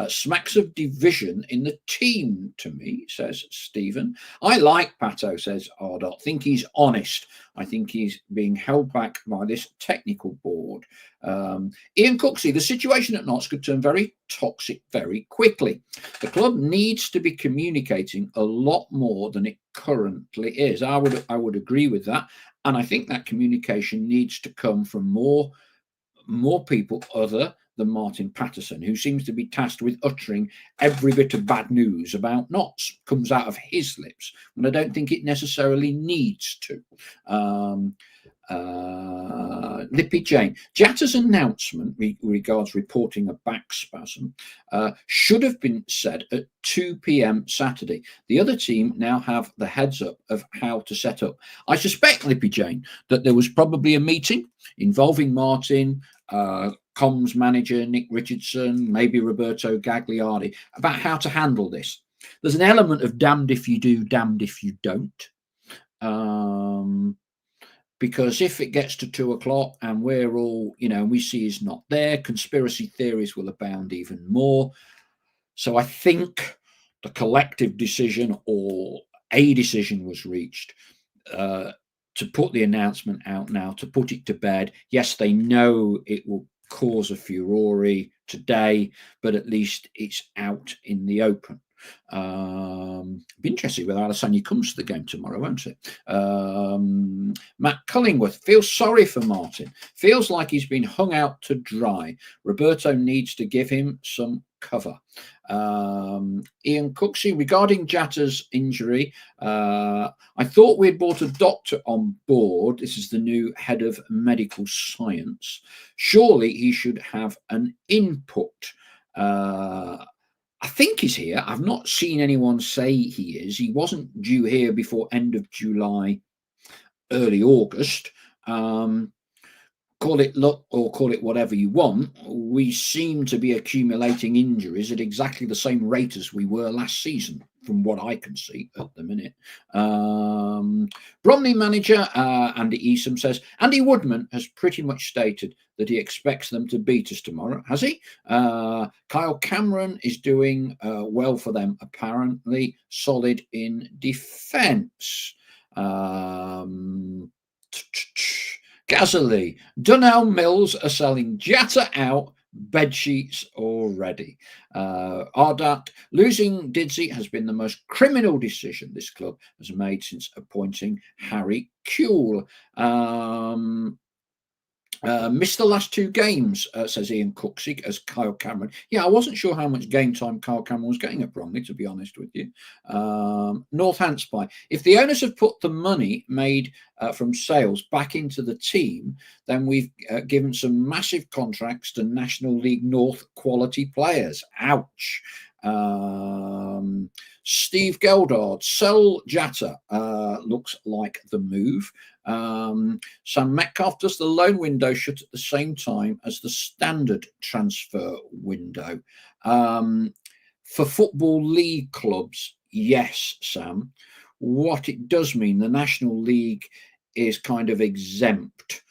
Smacks of division in the team to me, says Stephen. I like Pato, says Ardot. Think he's honest. I think he's being held back by this technical board. Ian Cooksey, the situation at Notts could turn very toxic very quickly. The club needs to be communicating a lot more than it currently is. I would agree with that. And I think that communication needs to come from more people other than Martin Patterson, who seems to be tasked with uttering every bit of bad news about Notts comes out of his lips, and I don't think it necessarily needs to. Lippy Jane, Jatta's announcement regards reporting a back spasm should have been said at 2 p.m. Saturday. The other team now have the heads up of how to set up. I suspect, Lippy Jane, that there was probably a meeting involving Martin, comms manager Nick Richardson, maybe Roberto Gagliardi, about how to handle this. There's an element of damned if you do, damned if you don't. Because if it gets to 2 o'clock and we're all, you know, we see he's not there, conspiracy theories will abound even more. So I think the collective decision or a decision was reached to put the announcement out now, to put it to bed. Yes, they know it will cause a furore today, but at least it's out in the open. Be interesting whether Alessandro comes to the game tomorrow, won't it? Matt Cullingworth feels sorry for Martin. Feels like he's been hung out to dry. Roberto needs to give him some cover. Ian Cooksey, regarding Jatta's injury, I thought we'd brought a doctor on board. This is the new head of medical science. Surely he should have an input. I think he's here. I've not seen anyone say he is. He wasn't due here before end of July, early August. Call it luck or call it whatever you want. We seem to be accumulating injuries at exactly the same rate as we were last season, from what I can see at the minute. Bromley manager Andy Easom says, Andy Woodman has pretty much stated that he expects them to beat us tomorrow. Has he? Kyle Cameron is doing well for them, apparently. Solid in defence. Gazzalee, Dunelm Mills are selling Jata out, bed sheets already. Ardat, losing Didsey has been the most criminal decision this club has made since appointing Harry Kewell. Missed the last two games, says Ian Cooksey, as Kyle Cameron. Yeah, I wasn't sure how much game time Kyle Cameron was getting at Bromley, to be honest with you. North Handspy. If the owners have put the money made from sales back into the team, then we've given some massive contracts to National League North quality players. Ouch. Steve Geldard, sell Jatta, looks like the move. Sam Metcalf, does the loan window shut at the same time as the standard transfer window? For Football League clubs, yes, Sam. What it does mean, the National League is kind of exempt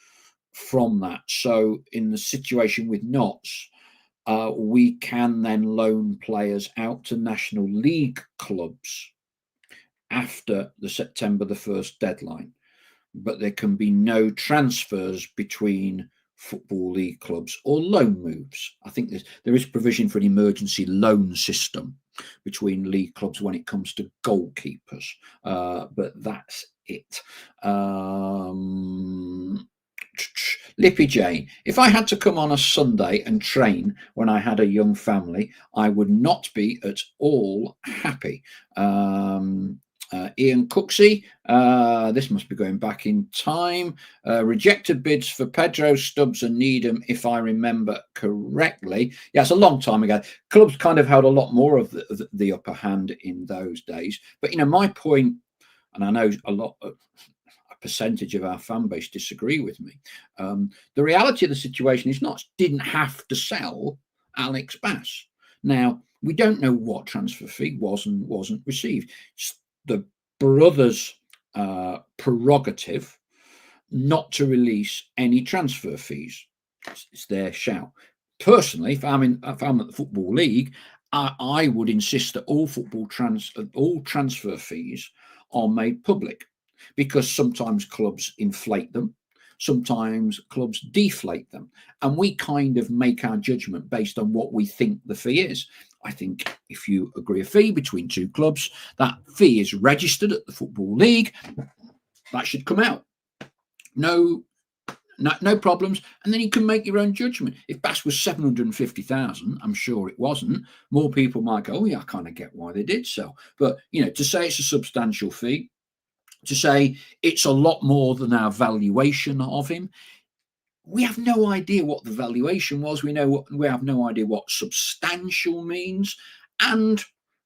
from that. So in the situation with Notts, we can then loan players out to National League clubs after the September the 1st deadline. But there can be no transfers between Football League clubs or loan moves. I think there is provision for an emergency loan system between league clubs when it comes to goalkeepers, but that's it. Lippy Jane, if I had to come on a Sunday and train when I had a young family, I would not be at all happy. Ian Cooksey, this must be going back in time. Rejected bids for Pedro, Stubbs and Needham, if I remember correctly. Yeah, it's a long time ago. Clubs kind of held a lot more of the upper hand in those days. But, my point, and I know a percentage of our fan base disagree with me. The reality of the situation is Notts didn't have to sell Alex Bass. Now, we don't know what transfer fee was and wasn't received. It's the brothers' prerogative not to release any transfer fees. It's their shout. Personally, if I'm at the Football League, I would insist that all transfer fees are made public, because sometimes clubs inflate them, sometimes clubs deflate them, and we kind of make our judgment based on what we think the fee is. I think if you agree a fee between two clubs, that fee is registered at the Football League. That should come out. No problems, and then you can make your own judgment. If Bass was 750,000, I'm sure it wasn't. More people might go, oh yeah, I kind of get why they did so. But to say it's a substantial fee, to say it's a lot more than our valuation of him, we have no idea what the valuation was. We have no idea what substantial means. And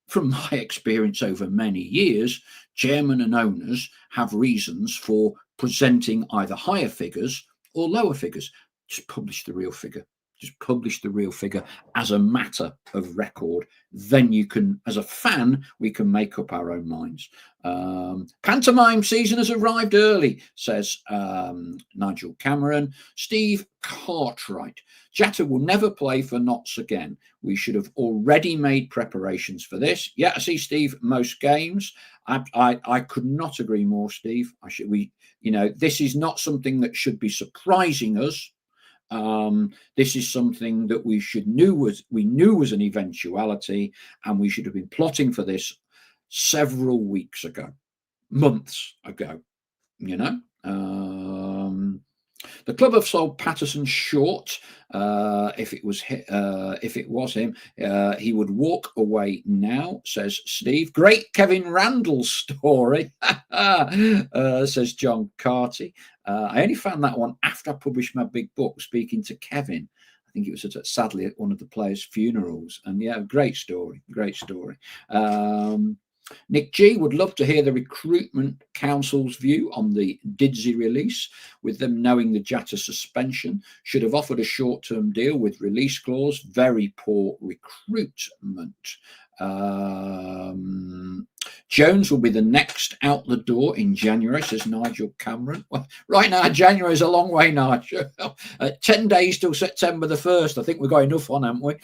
from my experience over many years, chairmen and owners have reasons for presenting either higher figures or lower figures. Just publish the real figure. Just publish the real figure as a matter of record. Then you can, as a fan, we can make up our own minds. Pantomime season has arrived early, says Nigel Cameron. Steve Cartwright, Jatta will never play for Notts again. We should have already made preparations for this. Yeah, I see, Steve, most games. I could not agree more, Steve. This is not something that should be surprising us. This is something that we knew was an eventuality, and we should have been plotting for this several weeks ago, months ago. The club have sold Patterson short. If it was him, he would walk away now, says Steve. Great Kevin Randall story, says John Carty. I only found that one after I published my big book, speaking to Kevin. I think it was sadly at one of the players' funerals. And yeah, great story. Nick G would love to hear the recruitment council's view on the Didsey release, with them knowing the Jatta suspension. Should have offered a short-term deal with release clause. Very poor recruitment. Jones will be the next out the door in January, says Nigel Cameron. Well, right now, January is a long way, Nigel. 10 days till September the 1st. I think we've got enough on, haven't we?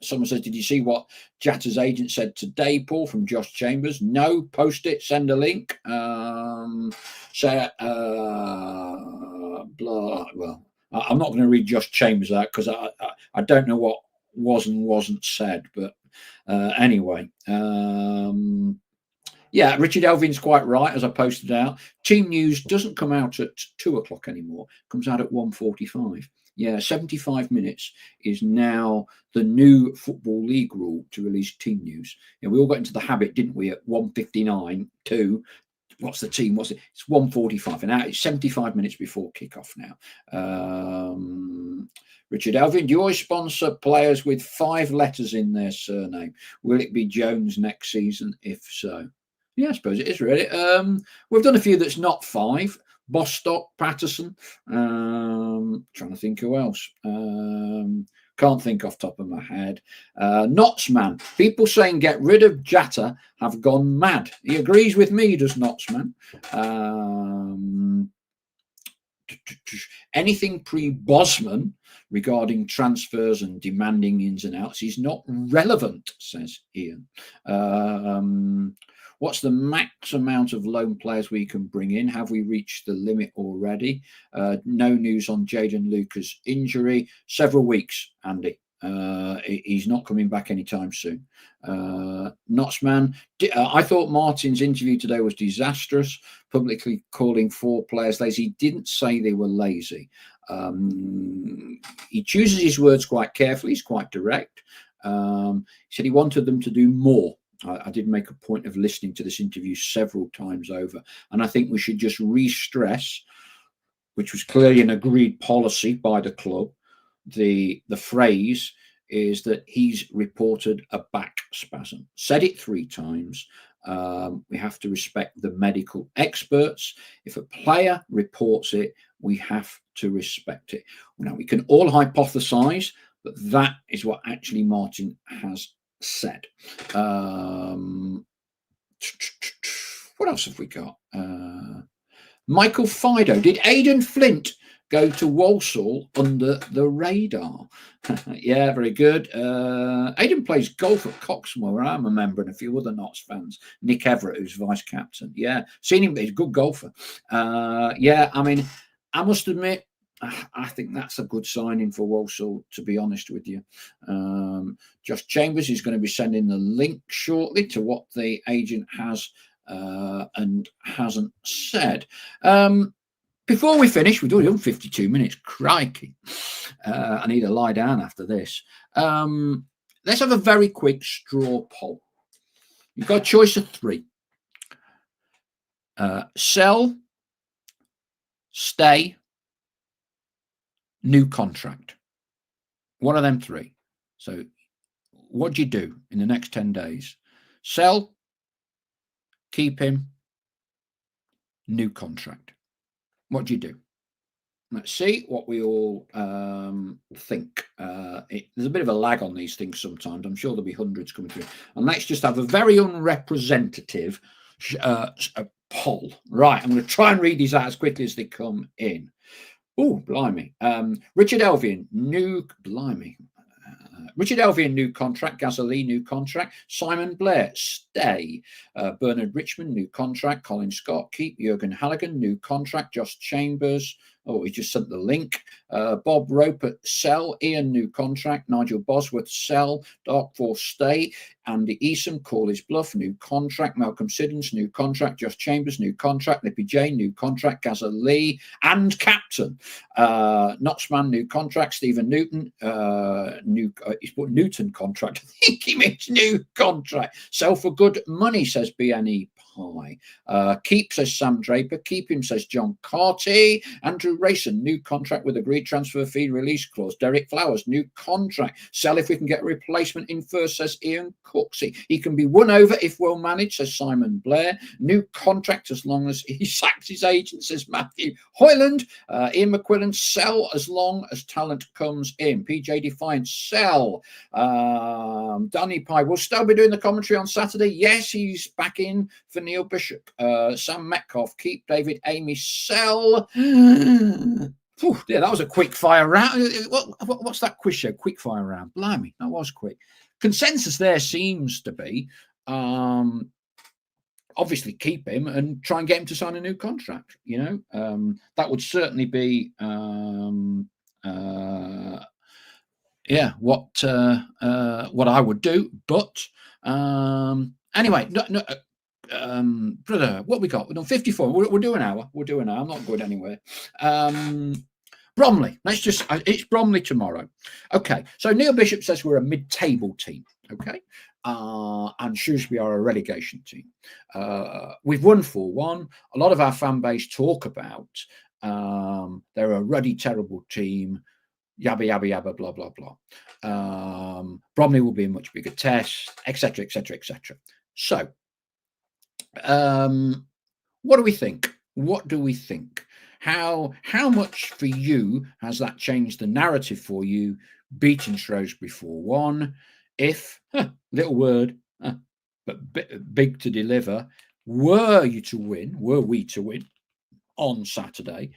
Someone says, did you see what Jatta's agent said today, Paul, from Josh Chambers? No, post it, send a link. Blah. Well, I'm not going to read Josh Chambers out because I don't know what was and wasn't said. But anyway, yeah, Richard Elvin's quite right, as I posted out. Team news doesn't come out at 2 o'clock anymore. It comes out at 1:45. Yeah, 75 minutes is now the new Football League rule to release team news. You know, we all got into the habit, didn't we, at 1:59 to what's the team? What's it? It's 1:45, and now it's 75 minutes before kickoff now. Richard Elvin, do you always sponsor players with 5 letters in their surname? Will it be Jones next season? If so, yeah, I suppose it is really. We've done a few that's not 5. Bostock, Patterson. Trying to think who else. Can't think off top of my head. Knotsman. People saying get rid of Jatta have gone mad. He agrees with me, does Knotsman. Anything pre-Bosman regarding transfers and demanding ins and outs is not relevant, says Ian. What's the max amount of loan players we can bring in? Have we reached the limit already? No news on Jaden Luca's injury. Several weeks, Andy. He's not coming back anytime soon. Knotsman, I thought Martin's interview today was disastrous, publicly calling 4 players lazy. He didn't say they were lazy. He chooses his words quite carefully. He's quite direct. He said he wanted them to do more. I did make a point of listening to this interview several times over, and I think we should just re-stress, which was clearly an agreed policy by the club. The phrase is that he's reported a back spasm. Said it 3 times. We have to respect the medical experts. If a player reports it, we have to respect it. Now, we can all hypothesize that that is what actually Martin has said. What else have we got? Michael Fido. Did Aidan Flint go to Walsall under the radar? Yeah, very good. Aidan plays golf at Coxmore, where I'm a member, and a few other Notts fans. Nick Everett, who's vice captain. Yeah, seen him. He's a good golfer. Yeah, I mean, I must admit, I think that's a good signing for Walsall, to be honest with you. Josh Chambers is going to be sending the link shortly to what the agent has and hasn't said. Before we finish, we've already done 52 minutes. Crikey. I need to lie down after this. Let's have a very quick straw poll. You've got a choice of 3. Sell, stay, new contract. One of them 3. So what do you do in the next 10 days? Sell, keep him, new contract. What do you do? Let's see what we all think. There's a bit of a lag on these things sometimes. I'm sure there'll be hundreds coming through. And let's just have a very unrepresentative poll. Right, I'm going to try and read these out as quickly as they come in. Oh, blimey. Richard Elvian, Richard Elvian, new contract. Gazali, new contract. Simon Blair, stay. Bernard Richmond, new contract. Colin Scott, keep. Jurgen Halligan, new contract. Josh Chambers. Oh, he just sent the link. Bob Roper, sell. Ian, new contract. Nigel Bosworth, sell. Dark Force, stay. Andy Eason, call his bluff, new contract. Malcolm Siddons, new contract. Josh Chambers, new contract. Lippy Jane, new contract. Gaza Lee, and captain. Knotsman, new contract. Stephen Newton, he's put Newton contract. I think he means new contract. Sell for good money, says BNE Pie. Keep, says Sam Draper. Keep him, says John Carty. Andrew Rayson, new contract with agreed transfer fee release clause. Derek Flowers, new contract. Sell if we can get a replacement in first, says Ian Cooksey. He can be won over if well managed, says Simon Blair. New contract as long as he sacks his agent, says Matthew Hoyland. Ian McQuillan, sell as long as talent comes in. PJ Defiant, sell. Danny Pye will still be doing the commentary on Saturday. Yes, he's back in for Neil Bishop. Sam Metcalf, keep. David Amy, sell. Yeah, that was a quick fire round. What's that quiz show? Quick fire round. Blimey, that was quick. Consensus there seems to be obviously keep him and try and get him to sign a new contract. That would certainly be what I would do. But anyway, brother, what we got? We're done 54. We'll do an hour. We'll do an hour. I'm not going anywhere. Bromley. It's Bromley tomorrow. Okay. So Neil Bishop says we're a mid-table team. Okay. And Shrewsbury are a relegation team. We've won 4-1. A lot of our fan base talk about they're a ruddy, terrible team. Yabba, yabba, yabba, blah, blah, blah. Bromley will be a much bigger test, etc., etc., etc. So, what do we think? What do we think? How much for you has that changed the narrative for you, beating Shrewsbury 4-1? If, little word, but big to deliver, were we to win on Saturday,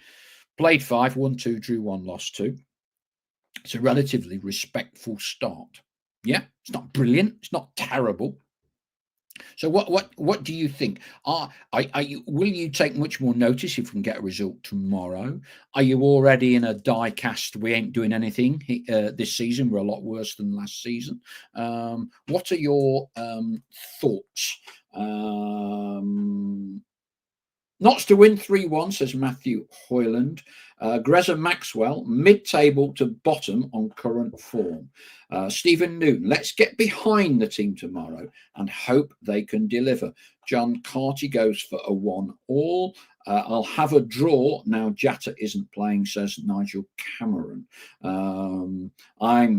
played 5, won 2, drew 1, lost 2. It's a relatively respectful start. Yeah, it's not brilliant. It's not terrible. So what do you think? Will you take much more notice if we can get a result tomorrow? Are you already in a die cast? We ain't doing anything this season. We're a lot worse than last season. What are your thoughts? Notts to win 3-1, says Matthew Hoyland. Greza Maxwell, mid-table to bottom on current form. Stephen Newton, let's get behind the team tomorrow and hope they can deliver. John Carty goes for a 1-1. I'll have a draw now Jatta isn't playing, says Nigel Cameron. I'm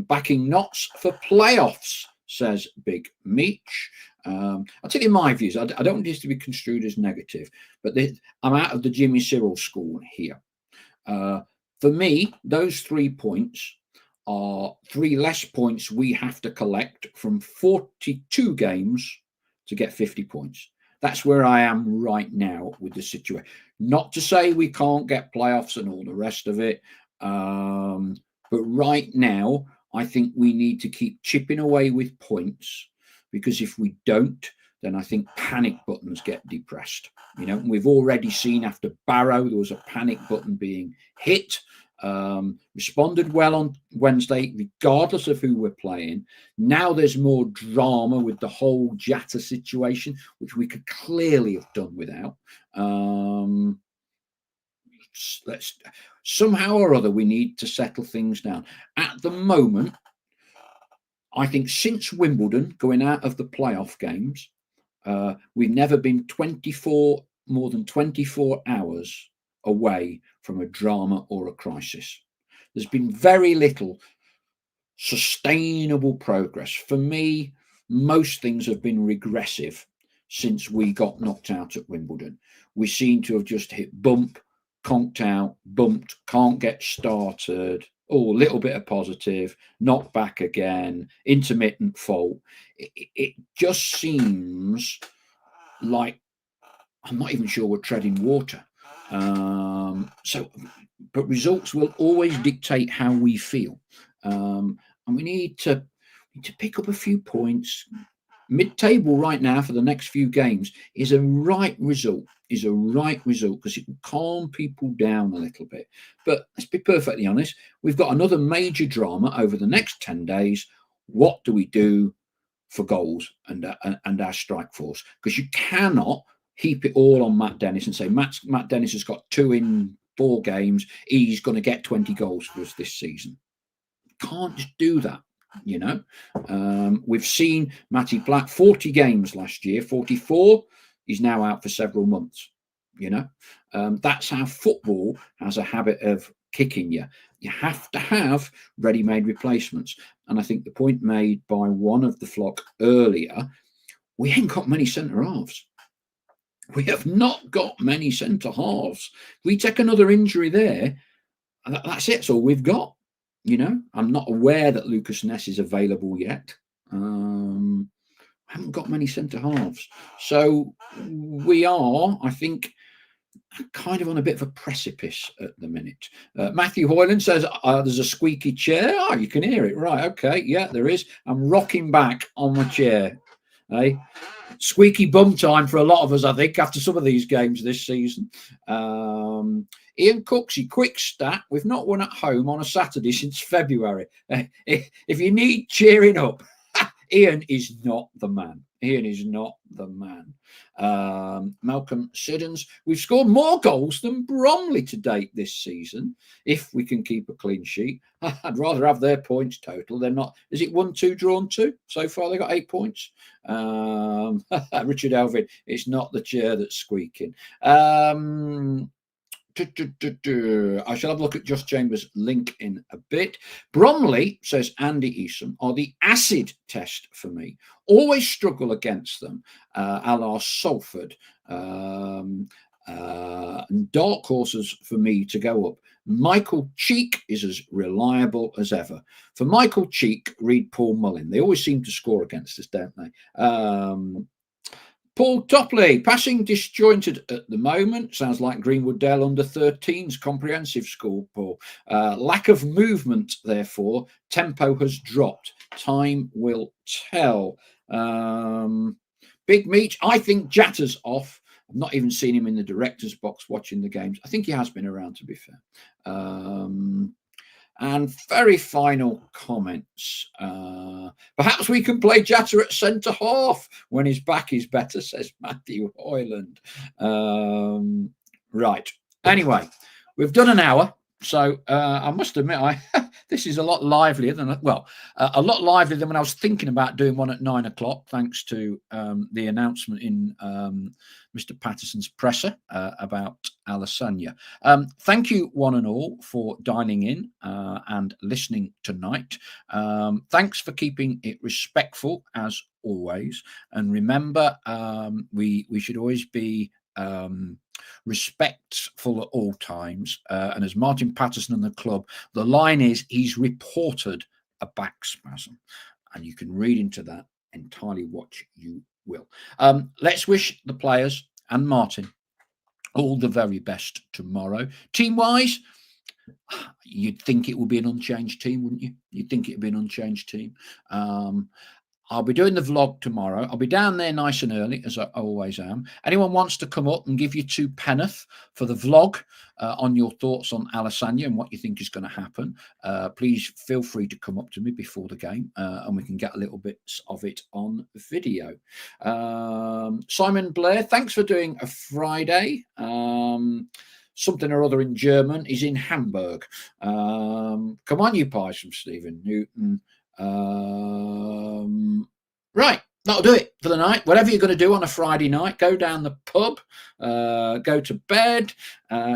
backing Notts for playoffs, says Big Meech. I'll tell you my views. I don't want this to be construed as negative, but I'm out of the Jimmy Cyril school here. For me, those 3 points are 3 less points we have to collect from 42 games to get 50 points. That's where I am right now with the situation. Not to say we can't get playoffs and all the rest of it, but right now, I think we need to keep chipping away with points, because if we don't, then I think panic buttons get depressed. We've already seen after Barrow, there was a panic button being hit. Responded well on Wednesday, regardless of who we're playing. Now there's more drama with the whole Jata situation, which we could clearly have done without. Let's somehow or other, we need to settle things down. At the moment, I think since Wimbledon, going out of the playoff games, we've never been more than 24 hours away from a drama or a crisis. There's been very little sustainable progress. For me, most things have been regressive since we got knocked out at Wimbledon. We seem to have just hit bump, conked out, bumped, can't get started. Oh, a little bit of positive, knocked back again, intermittent fault. It just seems like I'm not even sure we're treading water. But results will always dictate how we feel, and we need to pick up a few points. Mid-table right now for the next few games is a right result. Because it can calm people down a little bit. But let's be perfectly honest, we've got another major drama over the next 10 days. What do we do for goals and our strike force? Because you cannot heap it all on Matt Dennis and say Matt Dennis has got 2 in 4 games. He's going to get 20 goals for us this season. Can't just do that. We've seen Matty Platt 40 games last year, 44. He's now out for several months. That's how football has a habit of kicking you. You have to have ready-made replacements. And I think the point made by one of the flock earlier, we ain't got many centre halves. We have not got many centre halves. We take another injury there, that's it. That's all we've got. I'm not aware that Lucas Ness is available yet. I haven't got many centre halves. So we are, I think, kind of on a bit of a precipice at the minute. Matthew Hoyland says there's a squeaky chair. Oh, you can hear it. Right. Okay. Yeah, there is. I'm rocking back on my chair. Hey, squeaky bum time for a lot of us, I think, after some of these games this season. Ian Cooksey, quick stat: we've not won at home on a Saturday since February. If you need cheering up, Ian is not the man. Ian is not the man. Malcolm Siddons, we've scored more goals than Bromley to date this season. If we can keep a clean sheet, I'd rather have their points total. They're not. Is it 1-2 drawn 2 so far? They got 8 points. Richard Elvin, it's not the chair that's squeaking. I shall have a look at Josh Chambers' link in a bit. Bromley, says Andy Eason, are the acid test for me. Always struggle against them, a la Salford. And dark horses for me to go up. Michael Cheek is as reliable as ever. For Michael Cheek, read Paul Mullin. They always seem to score against us, don't they? Paul Topley, passing disjointed at the moment. Sounds like Greenwood Dale under 13's comprehensive school, Paul. Lack of movement, therefore. Tempo has dropped. Time will tell. Big Meat, I think Jatta's off. I've not even seen him in the director's box watching the games. I think he has been around, to be fair. And very final comments. Perhaps we can play Jatta at centre half when his back is better, says Matthew Hoyland. Right. Anyway, we've done an hour. So I must admit, this is a lot livelier than a lot livelier than when I was thinking about doing one at 9 o'clock, thanks to the announcement in Mr. Patterson's presser about Alessandra. Thank you, one and all, for dialing in and listening tonight. Thanks for keeping it respectful as always. And remember, we should always be respectful at all times. And as Martin Patterson and the club, the line is he's reported a back spasm. And you can read into that entirely what you will. Let's wish the players and Martin all the very best tomorrow. Team-wise, you'd think it would be an unchanged team, wouldn't you? You'd think it would be an unchanged team. I'll be doing the vlog tomorrow. I'll be down there nice and early, as I always am. Anyone wants to come up and give you 2 penneth for the vlog on your thoughts on Alessandra and what you think is going to happen, please feel free to come up to me before the game and we can get a little bit of it on video. Simon Blair, thanks for doing a Friday. Something or other in German is in Hamburg. Come on, you pies from Stephen Newton. Right, that'll do it for the night. Whatever you're going to do on a Friday night, go down the pub, go to bed,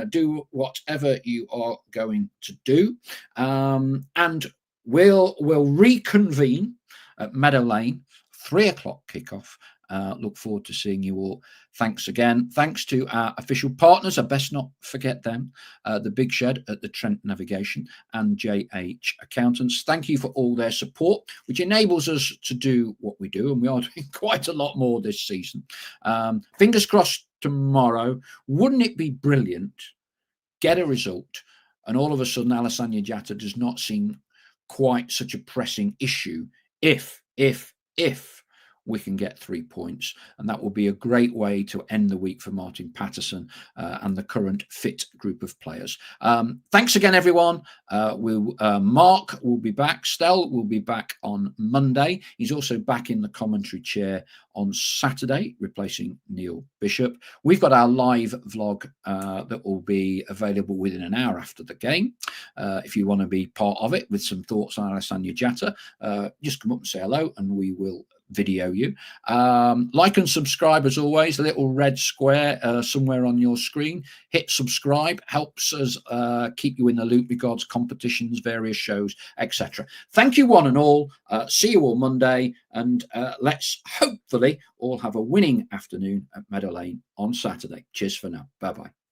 do whatever you are going to do, and we'll reconvene at Meadow Lane, 3 o'clock kickoff. Look forward to seeing you all. Thanks again. Thanks to our official partners. I best not forget them. The Big Shed at the Trent Navigation and JH Accountants. Thank you for all their support, which enables us to do what we do. And we are doing quite a lot more this season. Fingers crossed tomorrow. Wouldn't it be brilliant? Get a result. And all of a sudden, Alessandra Jatta does not seem quite such a pressing issue if we can get 3 points, and that will be a great way to end the week for Martin Patterson and the current fit group of players. Thanks again, everyone. Mark will be back. Stell will be back on Monday. He's also back in the commentary chair on Saturday, replacing Neil Bishop. We've got our live vlog that will be available within an hour after the game. If you want to be part of it with some thoughts on Alessandra Jatta, just come up and say hello and we will video you. Like and subscribe as always, a little red square somewhere on your screen. Hit subscribe, helps us keep you in the loop regards competitions, various shows, etc. Thank you one and all. See you all Monday, and let's hopefully all have a winning afternoon at Meadow Lane on Saturday. Cheers for now. Bye bye.